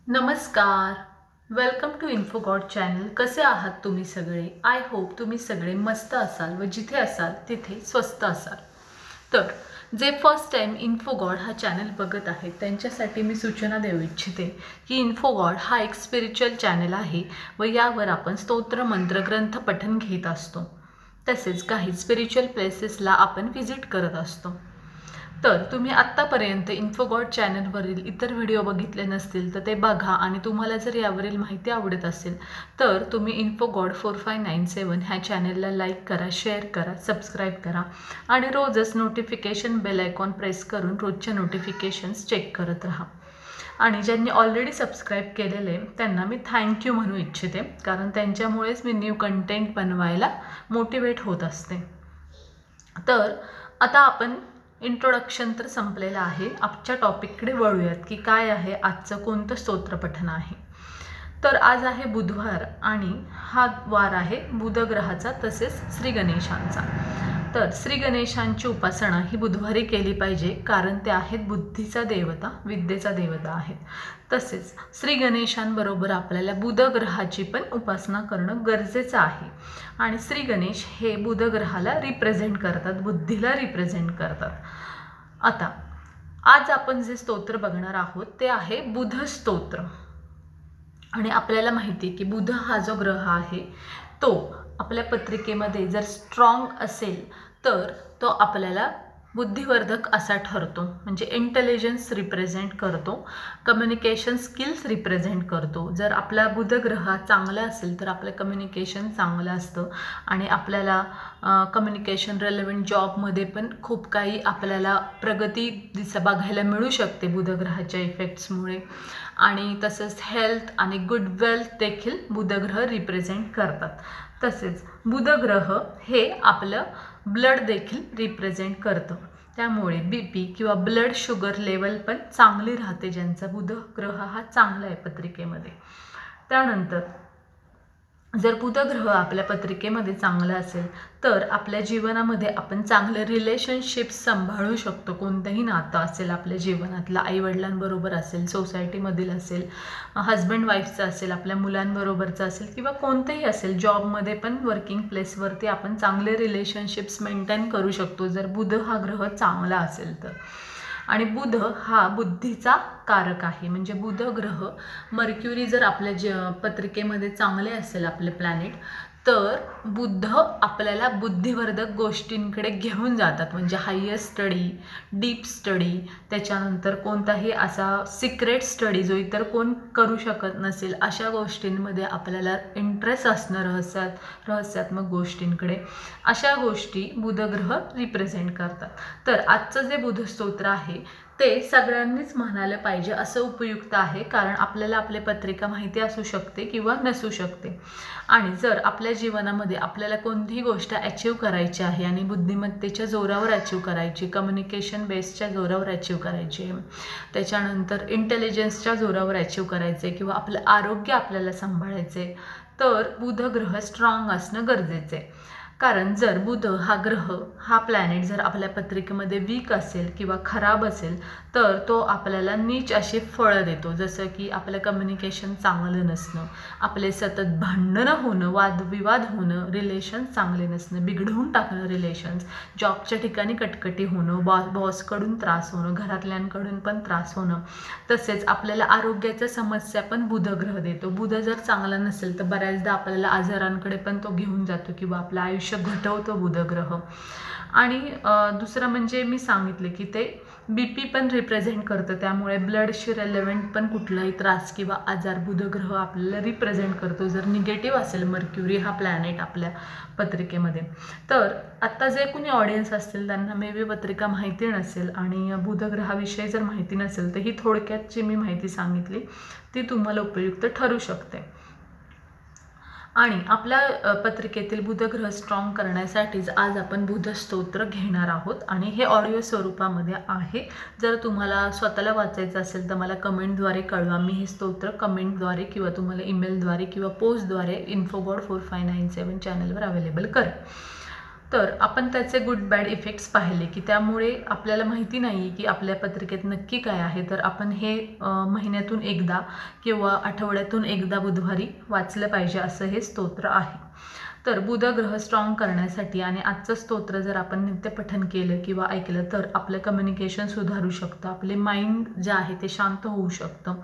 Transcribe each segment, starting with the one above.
नमस्कार. Welcome to InfoGod channel. कसे आहात तुम्ही सगळे? आय होप तुम्ही सगळे मस्त असाल व जिथे असाल तिथे स्वस्त असाल. तर जे फर्स्ट टाइम इन्फोगॉड हा चॅनल बघत आहेत त्यांच्यासाठी मी सूचना देऊ इच्छिते की इन्फोगॉड हा एक स्पिरिच्युअल चॅनल आहे व यावर आपण स्तोत्र मंत्र ग्रंथ पठण घेत असतो. तसेच काही स्पिरिच्युअल प्लेसेसला आपण व्हिजिट करत असतो. तर तुम्ही आत्तापर्यंत इन्फोगॉड चॅनलवरील इतर व्हिडिओ बघितले नसतील तर ते बघा आणि तुम्हाला जर यावरील माहिती आवडत असेल तर तुम्ही इन्फोगॉड 4597 ह्या चॅनलला लाईक करा, शेअर करा, सबस्क्राईब करा आणि रोजच नोटिफिकेशन बेल आयकॉन प्रेस करून रोजच्या नोटिफिकेशन्स चेक करत राहा. आणि ज्यांनी ऑलरेडी सबस्क्राईब केलेले त्यांना मी थँक्यू म्हणू इच्छिते, कारण त्यांच्यामुळेच मी न्यू कंटेंट बनवायला मोटिवेट होत असते. तर आता आपण इंट्रोडक्शन तर संपलेलं आहे. आजच्या टॉपिककडे वळूयात की काय आहे आजचं कोणतं स्तोत्रपठण आहे. तर आज आहे बुधवार आणि हा वार आहे बुध ग्रहाचा तसेच श्री गणेशांचा. तर श्री गणेशांची उपासना ही बुधवारी केली पाहिजे, कारण ते आहेत बुद्धीचा देवता, विद्येचा देवता आहेत. तसेच श्री गणेशांबरोबर आपल्याला बुध ग्रहाची पण उपासना करणं गरजेचं आहे. आणि श्री गणेश हे बुध ग्रहाला रिप्रेझेंट करतात, बुद्धीला रिप्रेझेंट करतात. आता आज आपण जे स्तोत्र बघणार आहोत ते आहे बुध स्तोत्र. आणि आपल्याला माहिती आहे की बुध हा जो ग्रह आहे तो आपल्या पत्रिकेमध्ये जर स्ट्रॉंग असेल तर तो आपल्याला बुद्धिवर्धक असा ठरतो, म्हणजे इंटेलिजन्स रिप्रेझेंट करतो, कम्युनिकेशन स्किल्स रिप्रेझेंट करतो. जर आपला बुध ग्रह चांगला असेल तर आपलं कम्युनिकेशन चांगलं असतं आणि आपल्याला कम्युनिकेशन रेलेव्हंट जॉबमध्ये पण खूप काही आपल्याला प्रगती बघायला मिळू शकते बुध ग्रहाच्या इफेक्ट्समुळे. आणि तसंच हेल्थ आणि गुड वेल्थ देखील बुध ग्रह रिप्रेझेंट करतात. तसेच बुध ग्रह हे आपलं ब्लड देखील रिप्रेझेंट करतं, त्यामुळे BP किंवा ब्लड शुगर लेवल पण चांगली राहते ज्यांचा बुध ग्रह हा चांगला आहे पत्रिकेमध्ये. त्यानंतर जर बुध ग्रह आपल्या पत्रिकेमध्ये चांगला असेल तर आपल्या जीवनामध्ये आपण चांगले रिलेशनशिप्स सांभाळू शकतो. कोणतंही नातं असेल आपल्या जीवनातलं, आईवडिलांबरोबर असेल, सोसायटीमधील असेल, हजबंड वाईफचं असेल, आपल्या मुलांबरोबरचं असेल किंवा कोणतंही असेल, जॉबमध्ये पण वर्किंग प्लेसवरती आपण चांगले रिलेशनशिप्स मेंटेन करू शकतो जर बुध हा ग्रह चांगला असेल तर. आणि बुध हा बुद्धीचा कारक आहे, म्हणजे बुध ग्रह, मर्क्युरी जर आपल्या पत्रिकेमध्ये चांगले असेल आपले प्लॅनेट तर बुध आपल्याला बुद्धिवर्धक गोष्टींकडे घेऊन जातात, म्हणजे हायर स्टडी, डीप स्टडी, त्याच्यानंतर कोणताही असा सिक्रेट स्टडी जो इतर कोण करू शकत नसेल अशा गोष्टींमध्ये आपल्याला इंटरेस्ट असणं, रहस्यात्मक गोष्टींकडे, अशा गोष्टी बुधग्रह रिप्रेझेंट करतात. तर आजचं जे बुध स्तोत्र आहे ते सगळ्यांनीच म्हणायला पाहिजे असं उपयुक्त आहे, कारण आपल्याला आपली पत्रिका माहिती असू शकते किंवा नसू शकते. आणि जर आपल्या जीवनामध्ये आपल्याला कोणतीही गोष्ट अचीव करायची आहे आणि बुद्धिमत्तेच्या जोरावर अचीव करायची, कम्युनिकेशन बेसच्या जोरावर अचीव करायची, त्याच्यानंतर इंटेलिजन्सच्या जोरावर अचीव करायचे किंवा आपलं आरोग्य आपल्याला सांभाळायचे, तर बुध ग्रह स्ट्रॉंग असणं गरजेचं आहे. कारण जर बुध हा ग्रह, हा प्लॅनेट जर आपल्या पत्रिकेमध्ये वीक असेल किंवा खराब असेल तर तो आपल्याला नीच अशी फळं देतो, जसं की आपलं कम्युनिकेशन चांगलं नसणं, आपले सतत भांडणं होणं, वादविवाद होणं, रिलेशन्स चांगले नसणं, बिघडवून टाकणं रिलेशन्स, जॉबच्या ठिकाणी कटकटी होणं, बॉसकडून त्रास होणं, घरातल्यांकडून पण त्रास होणं. तसेच आपल्याला आरोग्याच्या समस्या पण बुध ग्रह देतो. बुध जर चांगला नसेल तर बऱ्याचदा आपल्याला आजारांकडे पण तो घेऊन जातो किंवा आपलं आयुष्य घटवतो बुध ग्रह. आणि दुसरं म्हणजे मी सांगितले की ते BP पण रिप्रेझेंट करतं, त्यामुळे ब्लडशी रेलेव्हंट पण कुठलाही त्रास किंवा आजार बुध ग्रह आपल्याला रिप्रेझेंट करतो जर निगेटिव्ह असेल मर्क्युरी हा प्लॅनेट आपल्या पत्रिकेमध्ये. तर आत्ता जे कोणी ऑडियन्स असतील त्यांना मे बी पत्रिका माहिती नसेल आणि बुध ग्रहाविषयी जर माहिती नसेल तर ही थोडक्यात जी मी माहिती सांगितली ती तुम्हाला उपयुक्त ठरू शकते. आणि आपल्या पत्रिकेतील बुधग्रह स्ट्रॉंग करण्यासाठीच आज आपण बुध स्तोत्र घेणार आहोत आणि हे ऑडिओ स्वरूपामध्ये आहे. जर तुम्हाला स्वतःला वाचायचं असेल तर मला कमेंटद्वारे कळवा. मी हे स्तोत्र कमेंटद्वारे किंवा तुम्हाला ईमेलद्वारे किंवा पोस्टद्वारे इन्फोगॉड 4597 चॅनलवर अवेलेबल करेन. तर आपण त्याचे गुड बॅड इफेक्ट्स पाहिले की त्यामुळे आपल्याला माहिती नाही आहे की आपल्या पत्रिकेत नक्की काय आहे, तर आपण हे महिन्यातून एकदा किंवा आठवड्यातून एकदा बुधवारी वाचलं पाहिजे असं हे स्तोत्र आहे. तर बुध ग्रह स्ट्रॉंग करण्यासाठी आणि आजचं स्तोत्र जर आपण नित्यपठन केलं किंवा ऐकलं तर आपलं कम्युनिकेशन सुधारू शकतं, आपले माइंड जे आहे ते शांत होऊ शकतं.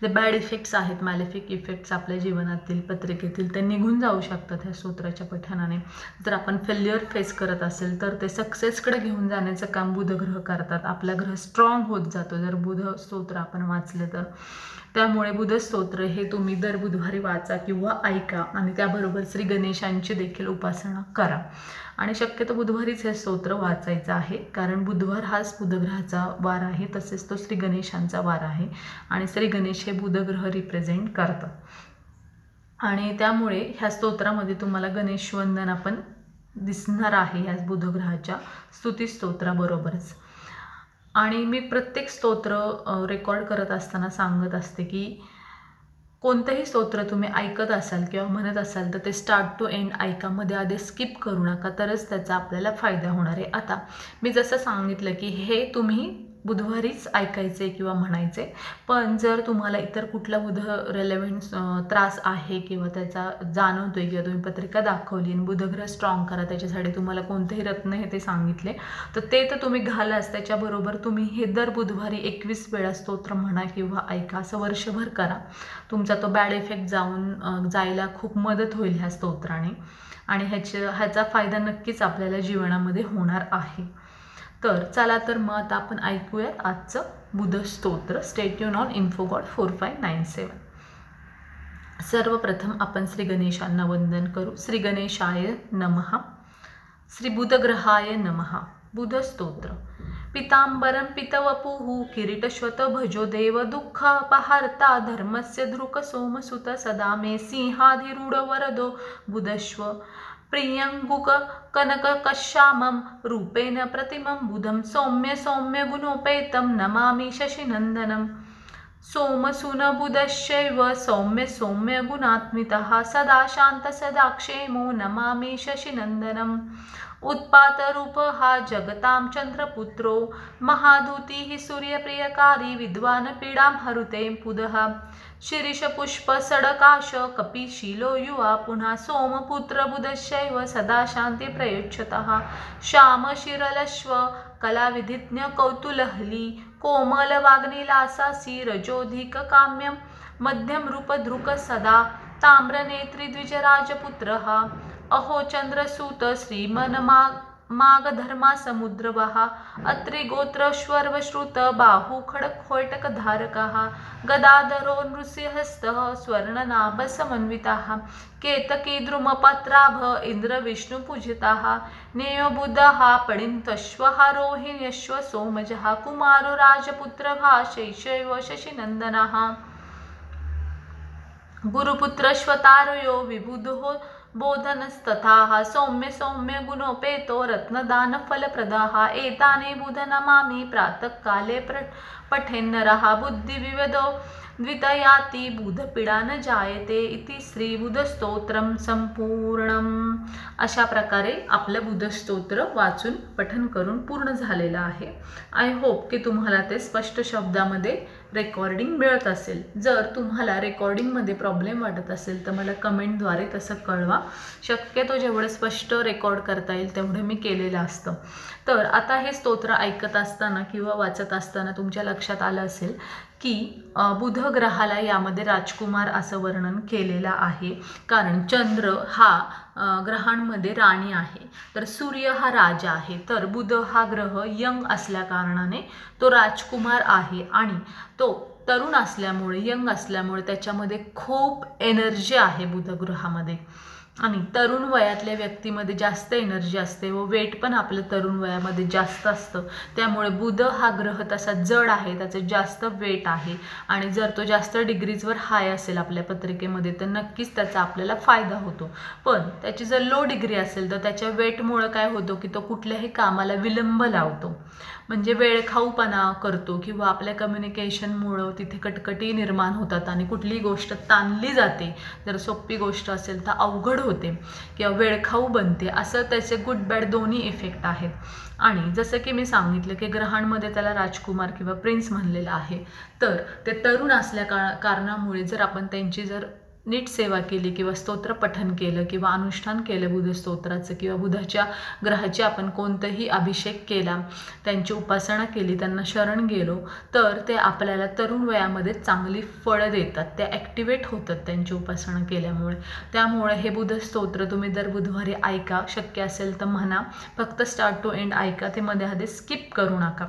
जे बॅड इफेक्ट्स आहेत, मॅलेफिक इफेक्ट्स आपल्या जीवनातील पत्रिकेतील ते निघून जाऊ शकतात ह्या स्तोत्राच्या पठनाने. जर आपण फेल्युअर फेस करत असेल तर ते सक्सेसकडे घेऊन जाण्याचं काम बुध ग्रह करतात. आपला ग्रह स्ट्रॉंग होत जातो जर बुध स्तोत्र आपण वाचलं तर. त्यामुळे बुध स्तोत्र हे तुम्ही दर बुधवारी वाचा किंवा ऐका आणि त्याबरोबर श्री गणेशांची देखील उपासना करा. आणि शक्यतो बुधवारीच हे स्तोत्र वाचायचं आहे, कारण बुधवार हाच बुधग्रहाचा वार आहे, तसेच तो श्री गणेशांचा वार आहे आणि श्री गणेश हे बुधग्रह रिप्रेझेंट करतात. आणि त्यामुळे ह्या स्तोत्रामध्ये तुम्हाला गणेश वंदना पण दिसणार आहे ह्या बुधग्रहाच्या स्तुती स्तोत्राबरोबरच. आणि मी प्रत्येक स्तोत्र रेकॉर्ड करत असताना सांगत असते की कोणतंही स्तोत्र तुम्ही ऐकत असाल किंवा म्हणत असाल तर ते स्टार्ट टू एंड ऐका, मध्ये आधी स्किप करू नका, तरच त्याचा आपल्याला फायदा होणार आहे. आता मी जसं सांगितलं की हे तुम्ही बुधवारीच ऐकायचे किंवा म्हणायचे, पण जर तुम्हाला इतर कुठला बुध रेलेव्हंट त्रास आहे किंवा त्याचा जाणवतोय किंवा तुम्ही पत्रिका दाखवली आणि बुधग्रह स्ट्रॉंग करा त्याच्यासाठी तुम्हाला कोणतेही रत्न हे ते सांगितले तर ते तर तुम्ही घालाच, त्याच्याबरोबर तुम्ही हे दर बुधवारी 21 वेळा स्तोत्र म्हणा किंवा ऐका, असं वर्षभर करा. तुमचा तो बॅड इफेक्ट जायला खूप मदत होईल ह्या स्तोत्राने आणि ह्याचा फायदा नक्कीच आपल्याला जीवनामध्ये होणार आहे. तर चला तर मग आता आपण ऐकूयात आजचं बुध स्तोत्र. Stay tune on InfoGod 4597. सर्वप्रथम आपण श्री गणेशांना वंदन करू. श्री गणेशाय नमः. श्री बुधग्रहाय नमः. बुध स्तोत्र. पीतांबरं पितवपुः किरीटश्वत भजो देव दुःख अपहर्ता धर्मस्य धृक सोमसुत सदा मे सिंहाधिरूढ वरदो बुधश्व प्रियंगुक कनक कश्यामं रूपेण प्रतिमं बुधं सौम्य सौम्य गुणोपेतं नमामि शशिनंदनं. सोमसून बुधश्चैव सौम्य सौम्य गुणात्मितः सदा शांत सदा क्षेमो नमामि शशिनंदनं. उत्पातरूपः जगतां चंद्रपुत्रो महादूतिः सूर्यप्रियकारी विद्वान् पीडां हरुते बुधः. शिरीषपुष्प सडकाश कपिशीलो युवा पुनः सोमपुत्र बुधश्चैव सदा शांति प्रयुज्यतः. श्यामशिरलश्व कलाविधिज्ञ कौतुलहली कोमल वाग्निलासासी रजोधिक काम्यं मध्यम रूपधृक सदा ताम्रनेत्री द्विजराजपुत्रः. अहो चंद्रसूत श्रीमन्मागधर्मा समुद्रवः अत्रिगोत्रश्वर्वश्रुत बाहु खड्गखोटकधारकः गदाधरो नृसिंहस्तः स्वर्णनाभसमन्वितः केतकीद्रुमपत्राभ इन्द्रविष्णुपूजितः. नेयो बुधः पणिन्तश्वः रोहिण्यश्व सोमजः कुमारो राजपुत्रः शैशैव शशिनन्दनः. गुरुपुत्रश्वतारयो विबुधो बोधनस्तथाः सौम्य सौम्य गुणोपेतो रत्नदानफलप्रदाः. एतानि बुध नमामि प्रातःकाले पठेन्नरः बुद्धिविविधो द्वितयाति बुधपीडा न जायते. इति श्री बुधस्तोत्रम संपूर्णम. अशा प्रकारे आपलं बुधस्तोत्र वाचून पठन करून पूर्ण झालेलं आहे. आय होप की तुम्हाला ते स्पष्ट शब्दामध्ये रेकॉर्डिंग मिळत असेल. जर तुम्हाला रेकॉर्डिंगमध्ये प्रॉब्लेम वाटत असेल तर मला कमेंटद्वारे तसं कळवा. शक्यतो जेवढं स्पष्ट रेकॉर्ड करता येईल तेवढं मी केलेलं असतं. तर आता हे स्तोत्र ऐकत असताना किंवा वाचत असताना तुमच्या लक्षात आलं असेल की बुध ग्रहाला यामध्ये राजकुमार असं वर्णन केलेलं आहे, कारण चंद्र हा ग्रहांमध्ये राणी आहे, तर सूर्य हा राजा आहे, तर बुध हा ग्रह यंग असल्या कारणाने तो राजकुमार आहे आणि तो तरुण असल्यामुळे यंग असल्यामुळे त्याच्यामध्ये खूप एनर्जी आहे बुध ग्रहामध्ये. आणि तरुण वयातल्या व्यक्तीमध्ये जास्त एनर्जी असते व वेट पण आपलं तरुण वयामध्ये जास्त असतं. त्यामुळे बुध हा ग्रह तसा जड आहे, त्याचं जास्त वेट आहे आणि जर तो जास्त डिग्रीजवर हाय असेल आपल्या पत्रिकेमध्ये तर नक्कीच त्याचा आपल्याला फायदा होतो. पण त्याची जर लो डिग्री असेल तर त्याच्या वेटमुळे काय होतं की तो कुठल्याही कामाला विलंब लावतो, म्हणजे वेळखाऊपणा करतो किंवा आपल्या कम्युनिकेशनमुळं तिथे कटकटी निर्माण होतात आणि कुठलीही गोष्ट ताणली जाते. जर सोपी गोष्ट असेल तर अवघड होते किंवा वेळखाऊ बनते, असं त्याचे गुड बॅड दोन्ही इफेक्ट आहेत. आणि जसं की मी सांगितलं की ग्रहांमध्ये त्याला राजकुमार किंवा प्रिन्स म्हणलेलं आहे, तर ते तरुण असल्या कारणामुळे जर आपण त्यांची जर नीट सेवा केली किंवा स्तोत्र पठन केलं किंवा अनुष्ठान केलं बुध स्तोत्राचं किंवा बुधाच्या ग्रहाचे आपण कोणताही अभिषेक केला, त्यांची उपासना केली, त्यांना शरण गेलो, तर ते आपल्याला तरुण वयामध्ये चांगली फळं देतात, ते ॲक्टिवेट होतात त्यांची उपासना केल्यामुळे. त्यामुळे हे बुध स्तोत्र तुम्ही दर बुधवारी ऐका, शक्य असेल तर म्हणा, फक्त स्टार्ट टू एंड ऐका, ते मध्ये स्किप करू नका.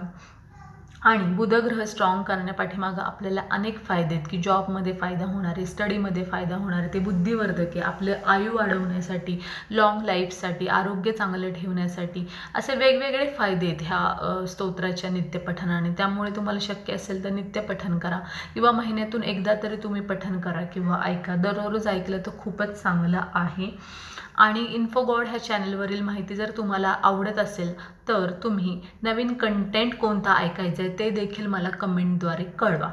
आणि बुधग्रह स्ट्रॉंग करण्यापाठीमागं आपल्याला अनेक फायदे आहेत की जॉबमध्ये फायदा होणारे, स्टडीमध्ये फायदा होणारे, ते बुद्धिवर्धक आहे, आपलं आयु वाढवण्यासाठी, लॉंग लाईफसाठी, आरोग्य चांगलं ठेवण्यासाठी, असे वेगवेगळे फायदे आहेत ह्या स्तोत्राच्या नित्यपठनाने. त्यामुळे तुम्हाला शक्य असेल तर नित्यपठन करा किंवा महिन्यातून एकदा तरी तुम्ही पठन करा किंवा ऐका. दररोज ऐकलं तर खूपच चांगलं आहे. आणि इन्फोगॉड ह्या चॅनलवरील माहिती जर तुम्हाला आवडत असेल तर तुम्ही नवीन कंटेंट कोणता ऐकायचा आहे ते देखील मला कमेंटद्वारे कळवा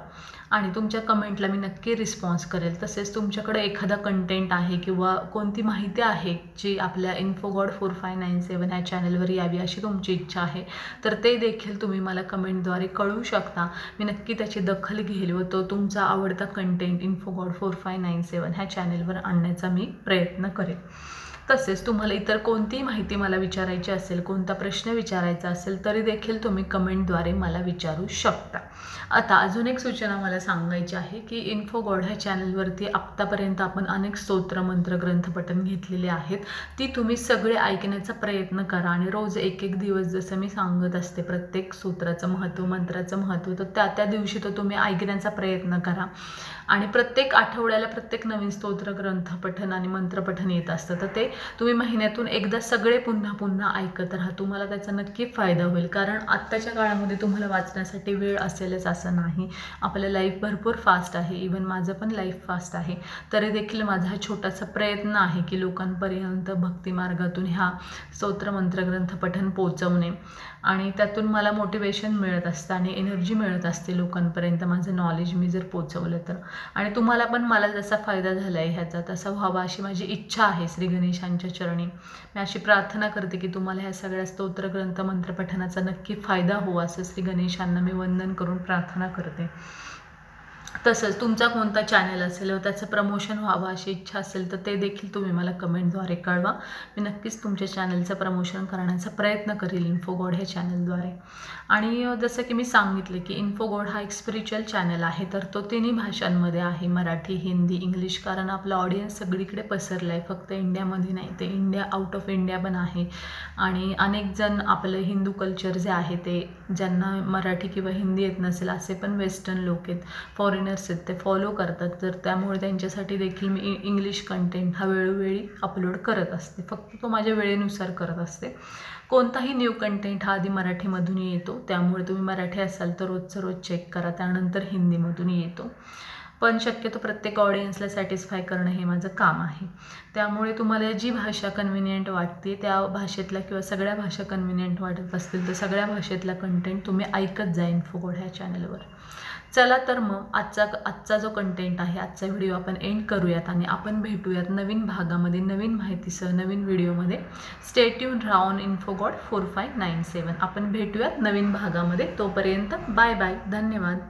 आणि तुमच्या कमेंटला मी नक्की रिस्पॉन्स करेल. तसेच तुमच्याकडे एखादा कंटेंट आहे किंवा कोणती माहिती आहे जी आपल्या इन्फोगॉड 4597 ह्या चॅनलवर यावी अशी तुमची इच्छा आहे, तर ते देखील तुम्ही मला कमेंटद्वारे कळवू शकता. मी नक्की त्याची दखल घेईल व तो तुमचा आवडता कंटेंट इन्फोगॉड 4597 ह्या चॅनलवर आणण्याचा मी प्रयत्न करेन. तसेच तुम्हाला इतर कोणतीही माहिती मला विचारायची असेल, कोणता प्रश्न विचारायचा असेल तरी देखील तुम्ही कमेंटद्वारे मला विचारू शकता. आता अजून एक सूचना मला सांगायची आहे की इन्फोगॉड ह्या चॅनलवरती आत्तापर्यंत आपण अनेक स्तोत्र मंत्र ग्रंथपठन घेतलेले आहेत, ती तुम्ही सगळे ऐकण्याचा प्रयत्न करा आणि रोज एक एक दिवस जसं मी सांगत असते प्रत्येक सूत्राचं महत्त्व, मंत्राचं महत्त्व, तर त्या दिवशी तो तुम्ही ऐकण्याचा प्रयत्न करा. आणि प्रत्येक आठवड्याला प्रत्येक नवीन स्तोत्र ग्रंथपठन आणि मंत्रपठन येत असतं, तर ते तुम्ही महिन्यातून एकदा सगळे पुन्हा पुन्हा ऐकत राहा. तुम्हाला त्याचा नक्की फायदा होईल. कारण आत्ताच्या काळामध्ये तुम्हाला वाचण्यासाठी वेळ असेलच असं नाही, आपलं लाईफ भरपूर फास्ट आहे, इवन माझं पण लाईफ फास्ट आहे, तरी देखील माझा हा छोटासा प्रयत्न आहे की लोकांपर्यंत भक्तिमार्गातून ह्या स्तोत्र मंत्र ग्रंथपठन पोचवणे आणि त्यातून मला मोटिवेशन मिळत असतं आणि एनर्जी मिळत असते लोकांपर्यंत माझं नॉलेज मी जर पोचवलं तर. आणि तुम्हाला पण मला जसा फायदा झाला आहे ह्याचा तसा व्हावा अशी माझी इच्छा आहे श्री गणेशांच्या चरणी. मी अशी प्रार्थना करते की तुम्हाला ह्या सगळ्या स्तोत्र ग्रंथ मंत्रपठनाचा नक्की फायदा हो असं श्री गणेशांना मी वंदन करून प्रार्थना करते. तसंच तुमचा कोणता चॅनल असेल व त्याचं प्रमोशन व्हावं अशी इच्छा असेल तर ते देखील तुम्ही मला कमेंटद्वारे कळवा. मी नक्कीच तुमच्या चॅनलचं प्रमोशन करण्याचा प्रयत्न करेल इन्फोगॉड ह्या चॅनलद्वारे. आणि जसं की मी सांगितलं की इन्फोगॉड हा एक स्पिरिच्युअल चॅनल आहे, तर तो तिन्ही भाषांमध्ये आहे, मराठी, हिंदी, इंग्लिश. कारण आपला ऑडियन्स सगळीकडे पसरला आहे, फक्त इंडियामध्ये नाही, ते इंडिया आउट ऑफ इंडिया पण आहे. आणि अनेक जण आपलं हिंदू कल्चर जे आहे ते ज्यांना मराठी किंवा हिंदी येत नसेल असे पण वेस्टर्न लोक आहेत, फॉरेनर्स आहेत, ते फॉलो करतात. तर त्यामुळे त्यांच्यासाठी देखील मी इंग्लिश कंटेंट हा वेळोवेळी अपलोड करत असते, फक्त तो माझ्या वेळेनुसार करत असते. कोणताही न्यू कंटेंट हा आधी मराठीमधून येतो, त्यामुळे तुम्ही मराठी असाल तर रोजचं रोज चेक करा, त्यानंतर हिंदीमधून येतो. पण शक्यतो प्रत्येक ऑडियन्सला सॅटिस्फाय करणं हे माझं काम आहे. त्यामुळे तुम्हाला जी भाषा कन्व्हिनियंट वाटते त्या भाषेतला किंवा सगळ्या भाषा कन्व्हिनियंट वाटत असतील तर सगळ्या भाषेतला कंटेंट तुम्ही ऐकत जा इन्फोगॉड ह्या चॅनलवर. चला तर मग आजचा जो कंटेंट आहे, आजचा व्हिडिओ आपण एंड करूयात आणि आपण भेटूयात नवीन भागामध्ये नवीन माहितीसह नवीन व्हिडिओमध्ये. स्टे ट्यून राहा ऑन इन्फोगॉड 4597. आपण भेटूयात नवीन भागामध्ये. तोपर्यंत बाय बाय, धन्यवाद.